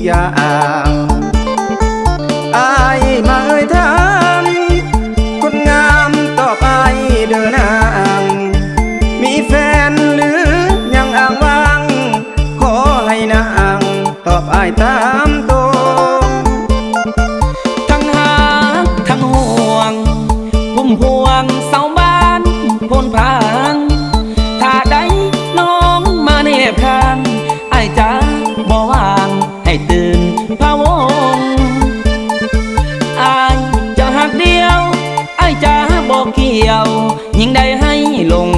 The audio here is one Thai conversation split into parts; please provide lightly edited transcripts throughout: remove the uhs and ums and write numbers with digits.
อย่างอายมาเอ่ยถามคนงามตอบอายเดินนางมีแฟนหรือยังอ้างว้างขอให้นางตอบอายตามตรงทั้งหาทั้งห่วงพุ่มพวงเสาบ้านพลพรางถ้าได้น้องมาเนบข้างไอ้จ้าบ่วางให้ตื่นพะวงไอ้จะหักเดียวไอ้จ้าบ่เกี่ยวยิ่งได้ให้ลง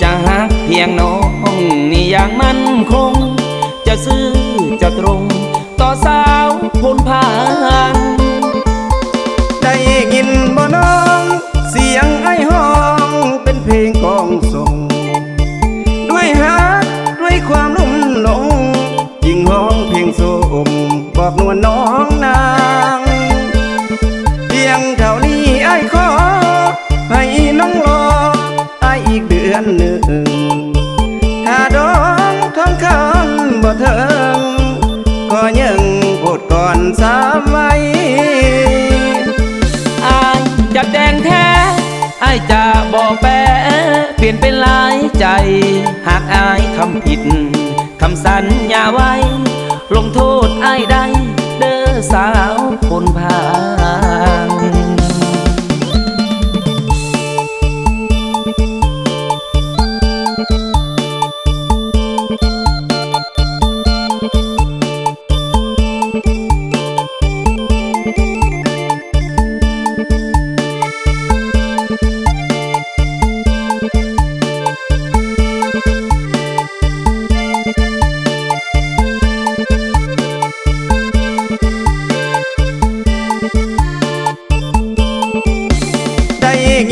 จะหักเพียงน้องนี่อย่างมั่นคงจะซื่อจะตรงต่อสาวพลพรางได้ยินบ่น้องเสียงไอ้ห้องเป็นเพลงกองส่งด้วยฮักด้วยความลุ่มหลงยิ่งห้องเพลงโสมบอกนวลน้องนางเพียงเท่านี้ไอ้ขอให้น้องรอไอ้อีกเดือนหนึ่งถ้าดองท้องคำบ่เถิงก็ยังโปรดก่อนสามไว้อายจะแดงแท้อายจะบอกแปะเปลี่ยนเป็นลายใจหากอายทำผิดคำสัญญาไว้ลงโทษอายได้เด้อสาวพลพราง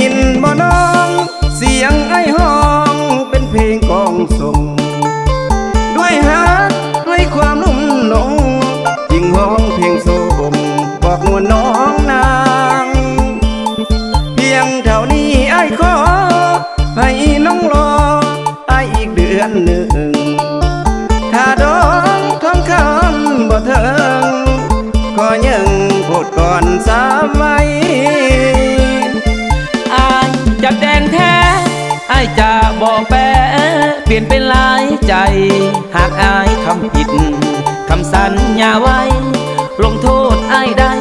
ยินบ่น้องเสียงไอ้ห้องเป็นเพลงกองส่งด้วยฮักด้วยความลุ่มหลงยิ่งห้องเพลงโสมบอกนวลน้องนางเพียงเท่านี้ไอ้ขอให้น้องรอไอ้อีกเดือนหนึ่งถ้าดองท้องคำบ่เถิงก็ยังโปรดก่อนสามไว้จะแดงแท้ไอ้จะบอกแปะเปลี่ยนเป็นลายใจหากอายทำผิดคำสัญญาไว้ลงโทษอายได้